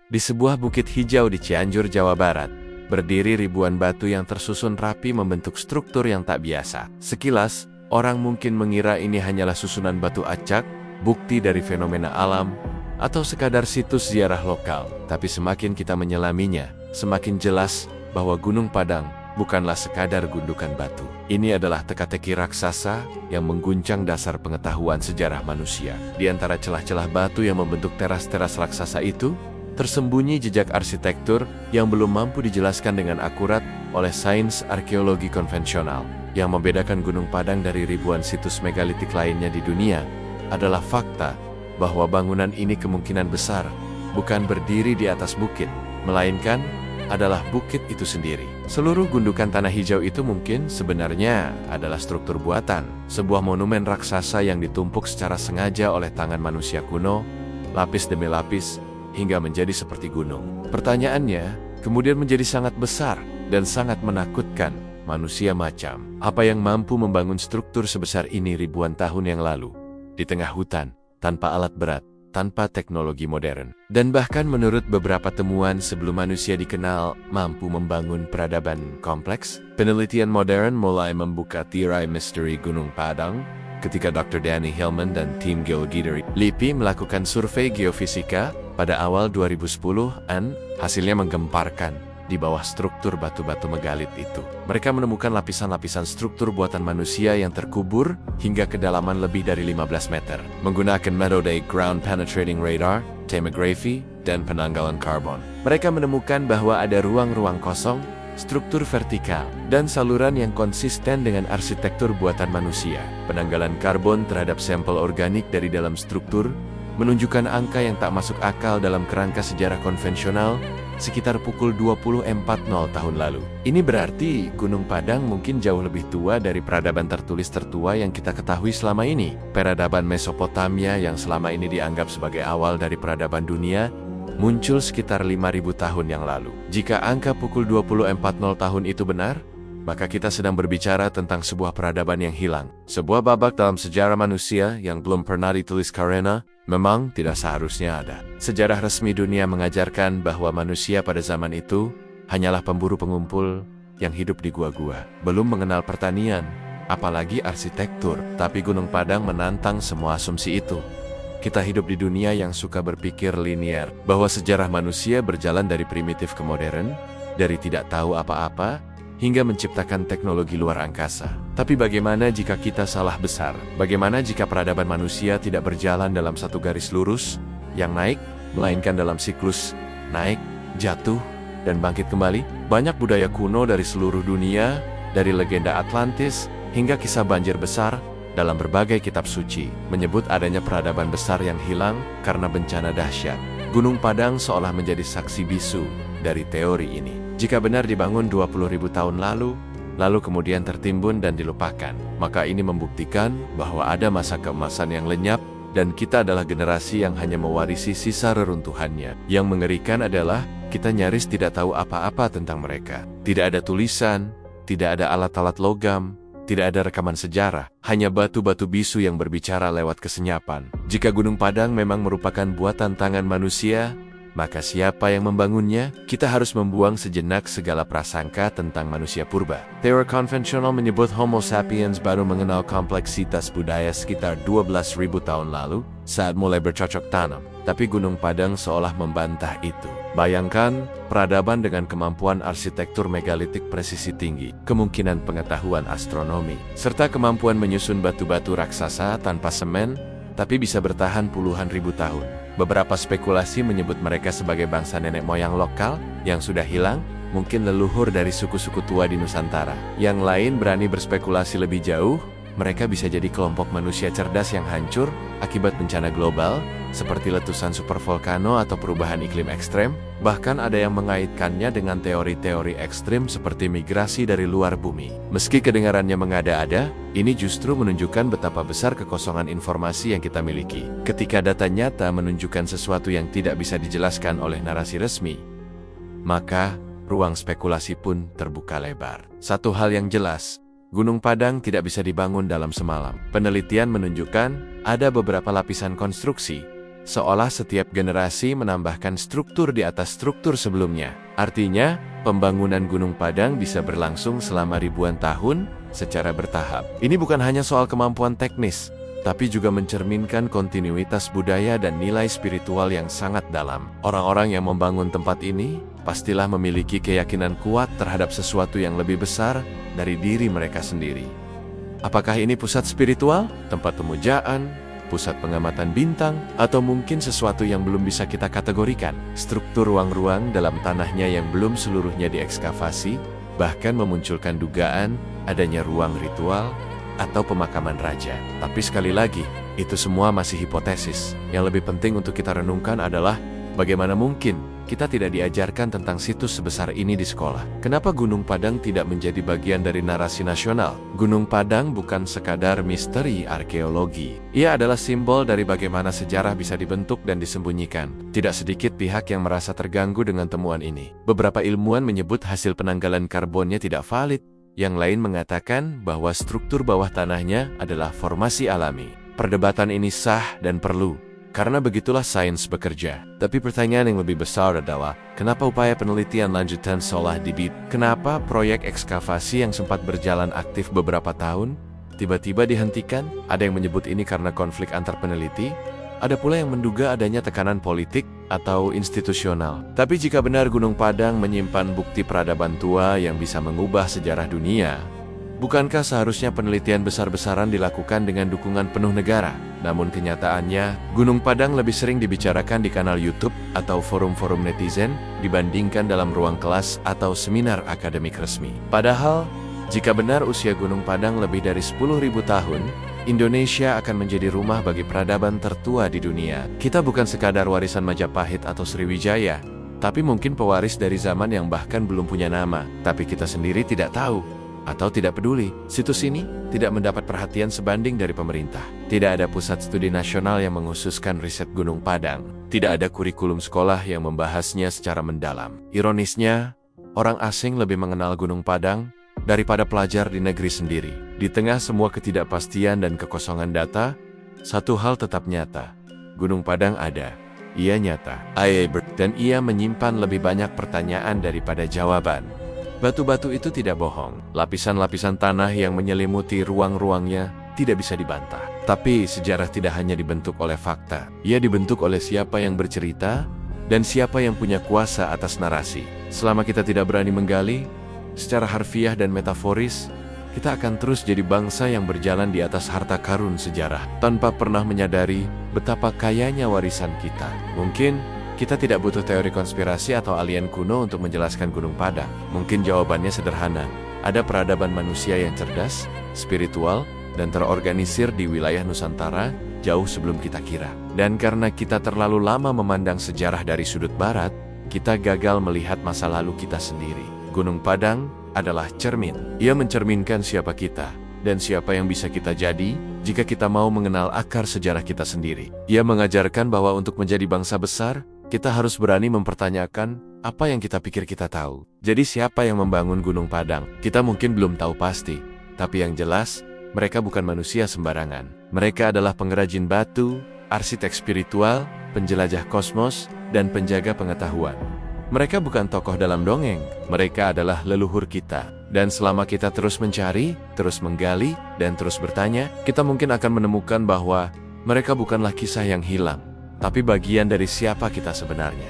Di sebuah bukit hijau di Cianjur, Jawa Barat, berdiri ribuan batu yang tersusun rapi membentuk struktur yang tak biasa. Sekilas, orang mungkin mengira ini hanyalah susunan batu acak, bukti dari fenomena alam, atau sekadar situs ziarah lokal. Tapi semakin kita menyelaminya, semakin jelas bahwa Gunung Padang bukanlah sekadar gundukan batu. Ini adalah teka-teki raksasa yang mengguncang dasar pengetahuan sejarah manusia. Di antara celah-celah batu yang membentuk teras-teras raksasa itu, tersembunyi jejak arsitektur yang belum mampu dijelaskan dengan akurat oleh sains arkeologi konvensional. Yang membedakan Gunung Padang dari ribuan situs megalitik lainnya di dunia adalah fakta bahwa bangunan ini kemungkinan besar bukan berdiri di atas bukit, melainkan adalah bukit itu sendiri. Seluruh gundukan tanah hijau itu mungkin sebenarnya adalah struktur buatan, sebuah monumen raksasa yang ditumpuk secara sengaja oleh tangan manusia kuno, lapis demi lapis, hingga menjadi seperti gunung. Pertanyaannya kemudian menjadi sangat besar dan sangat menakutkan. Manusia macam apa yang mampu membangun struktur sebesar ini ribuan tahun yang lalu, di tengah hutan, tanpa alat berat, tanpa teknologi modern. Dan bahkan menurut beberapa temuan sebelum manusia dikenal mampu membangun peradaban kompleks, penelitian modern mulai membuka tirai misteri Gunung Padang ketika Dr. Danny Hillman dan tim geologi LIPI melakukan survei geofisika pada awal 2010-an. Hasilnya menggemparkan. Di bawah struktur batu-batu megalit itu, mereka menemukan lapisan-lapisan struktur buatan manusia yang terkubur hingga kedalaman lebih dari 15 meter. Menggunakan metode Ground Penetrating Radar, Thermography, dan penanggalan karbon, mereka menemukan bahwa ada ruang-ruang kosong, struktur vertikal, dan saluran yang konsisten dengan arsitektur buatan manusia. Penanggalan karbon terhadap sampel organik dari dalam struktur menunjukkan angka yang tak masuk akal dalam kerangka sejarah konvensional sekitar pukul 20.40 tahun lalu. Ini berarti Gunung Padang mungkin jauh lebih tua dari peradaban tertulis tertua yang kita ketahui selama ini. Peradaban Mesopotamia yang selama ini dianggap sebagai awal dari peradaban dunia muncul sekitar 5.000 tahun yang lalu. Jika angka pukul 20.40 tahun itu benar, maka kita sedang berbicara tentang sebuah peradaban yang hilang. Sebuah babak dalam sejarah manusia yang belum pernah ditulis karena memang tidak seharusnya ada. Sejarah resmi dunia mengajarkan bahwa manusia pada zaman itu hanyalah pemburu pengumpul yang hidup di gua-gua. Belum mengenal pertanian, apalagi arsitektur. Tapi Gunung Padang menantang semua asumsi itu. Kita hidup di dunia yang suka berpikir linear, bahwa sejarah manusia berjalan dari primitif ke modern, dari tidak tahu apa-apa, hingga menciptakan teknologi luar angkasa. Tapi bagaimana jika kita salah besar? Bagaimana jika peradaban manusia tidak berjalan dalam satu garis lurus yang naik, melainkan dalam siklus naik, jatuh, dan bangkit kembali? Banyak budaya kuno dari seluruh dunia, dari legenda Atlantis hingga kisah banjir besar dalam berbagai kitab suci, menyebut adanya peradaban besar yang hilang karena bencana dahsyat. Gunung Padang seolah menjadi saksi bisu dari teori ini. Jika benar dibangun 20.000 tahun lalu kemudian tertimbun dan dilupakan, maka ini membuktikan bahwa ada masa keemasan yang lenyap dan kita adalah generasi yang hanya mewarisi sisa reruntuhannya. Yang mengerikan adalah kita nyaris tidak tahu apa-apa tentang mereka. Tidak ada tulisan, tidak ada alat-alat logam, tidak ada rekaman sejarah, hanya batu-batu bisu yang berbicara lewat kesenyapan. Jika Gunung Padang memang merupakan buatan tangan manusia, maka siapa yang membangunnya? Kita harus membuang sejenak segala prasangka tentang manusia purba. Teori konvensional menyebut Homo sapiens baru mengenal kompleksitas budaya sekitar 12.000 tahun lalu saat mulai bercocok tanam. Tapi Gunung Padang seolah membantah itu. Bayangkan, peradaban dengan kemampuan arsitektur megalitik presisi tinggi, kemungkinan pengetahuan astronomi, serta kemampuan menyusun batu-batu raksasa tanpa semen, tapi bisa bertahan puluhan ribu tahun. Beberapa spekulasi menyebut mereka sebagai bangsa nenek moyang lokal yang sudah hilang, mungkin leluhur dari suku-suku tua di Nusantara. Yang lain berani berspekulasi lebih jauh, mereka bisa jadi kelompok manusia cerdas yang hancur akibat bencana global, seperti letusan supervolcano atau perubahan iklim ekstrem. Bahkan ada yang mengaitkannya dengan teori-teori ekstrim seperti migrasi dari luar bumi. Meski kedengarannya mengada-ada, ini justru menunjukkan betapa besar kekosongan informasi yang kita miliki. Ketika data nyata menunjukkan sesuatu yang tidak bisa dijelaskan oleh narasi resmi, maka ruang spekulasi pun terbuka lebar. Satu hal yang jelas, Gunung Padang tidak bisa dibangun dalam semalam. Penelitian menunjukkan ada beberapa lapisan konstruksi seolah setiap generasi menambahkan struktur di atas struktur sebelumnya. Artinya, pembangunan Gunung Padang bisa berlangsung selama ribuan tahun secara bertahap. Ini bukan hanya soal kemampuan teknis, tapi juga mencerminkan kontinuitas budaya dan nilai spiritual yang sangat dalam. Orang-orang yang membangun tempat ini pastilah memiliki keyakinan kuat terhadap sesuatu yang lebih besar dari diri mereka sendiri. Apakah ini pusat spiritual, tempat pemujaan, pusat pengamatan bintang, atau mungkin sesuatu yang belum bisa kita kategorikan? Struktur ruang-ruang dalam tanahnya yang belum seluruhnya diekskavasi, bahkan memunculkan dugaan adanya ruang ritual atau pemakaman raja. Tapi sekali lagi, itu semua masih hipotesis. Yang lebih penting untuk kita renungkan adalah bagaimana mungkin kita tidak diajarkan tentang situs sebesar ini di sekolah. Kenapa Gunung Padang tidak menjadi bagian dari narasi nasional? Gunung Padang bukan sekadar misteri arkeologi. Ia adalah simbol dari bagaimana sejarah bisa dibentuk dan disembunyikan. Tidak sedikit pihak yang merasa terganggu dengan temuan ini. Beberapa ilmuwan menyebut hasil penanggalan karbonnya tidak valid. Yang lain mengatakan bahwa struktur bawah tanahnya adalah formasi alami. Perdebatan ini sah dan perlu, karena begitulah sains bekerja. Tapi pertanyaan yang lebih besar adalah, kenapa upaya penelitian lanjutan seolah dibit? Kenapa proyek ekskavasi yang sempat berjalan aktif beberapa tahun, tiba-tiba dihentikan? Ada yang menyebut ini karena konflik antar peneliti, ada pula yang menduga adanya tekanan politik atau institusional. Tapi jika benar Gunung Padang menyimpan bukti peradaban tua yang bisa mengubah sejarah dunia, bukankah seharusnya penelitian besar-besaran dilakukan dengan dukungan penuh negara? Namun kenyataannya, Gunung Padang lebih sering dibicarakan di kanal YouTube atau forum-forum netizen dibandingkan dalam ruang kelas atau seminar akademik resmi. Padahal, jika benar usia Gunung Padang lebih dari 10.000 tahun, Indonesia akan menjadi rumah bagi peradaban tertua di dunia. Kita bukan sekadar warisan Majapahit atau Sriwijaya, tapi mungkin pewaris dari zaman yang bahkan belum punya nama. Tapi kita sendiri tidak tahu atau tidak peduli. Situs ini tidak mendapat perhatian sebanding dari pemerintah. Tidak ada pusat studi nasional yang menghususkan riset Gunung Padang. Tidak ada kurikulum sekolah yang membahasnya secara mendalam. Ironisnya, orang asing lebih mengenal Gunung Padang daripada pelajar di negeri sendiri. Di tengah semua ketidakpastian dan kekosongan data, satu hal tetap nyata. Gunung Padang ada. Ia nyata. Dan ia menyimpan lebih banyak pertanyaan daripada jawaban. Batu-batu itu tidak bohong. Lapisan-lapisan tanah yang menyelimuti ruang-ruangnya tidak bisa dibantah. Tapi sejarah tidak hanya dibentuk oleh fakta. Ia dibentuk oleh siapa yang bercerita dan siapa yang punya kuasa atas narasi. Selama kita tidak berani menggali secara harfiah dan metaforis, kita akan terus jadi bangsa yang berjalan di atas harta karun sejarah, tanpa pernah menyadari betapa kayanya warisan kita. Mungkin kita tidak butuh teori konspirasi atau alien kuno untuk menjelaskan Gunung Padang. Mungkin jawabannya sederhana. Ada peradaban manusia yang cerdas, spiritual, dan terorganisir di wilayah Nusantara jauh sebelum kita kira. Dan karena kita terlalu lama memandang sejarah dari sudut barat, kita gagal melihat masa lalu kita sendiri. Gunung Padang adalah cermin. Ia mencerminkan siapa kita dan siapa yang bisa kita jadi jika kita mau mengenal akar sejarah kita sendiri. Ia mengajarkan bahwa untuk menjadi bangsa besar, kita harus berani mempertanyakan apa yang kita pikir kita tahu. Jadi siapa yang membangun Gunung Padang? Kita mungkin belum tahu pasti, tapi yang jelas, mereka bukan manusia sembarangan. Mereka adalah pengrajin batu, arsitek spiritual, penjelajah kosmos, dan penjaga pengetahuan. Mereka bukan tokoh dalam dongeng, mereka adalah leluhur kita. Dan selama kita terus mencari, terus menggali, dan terus bertanya, kita mungkin akan menemukan bahwa mereka bukanlah kisah yang hilang, tapi bagian dari siapa kita sebenarnya.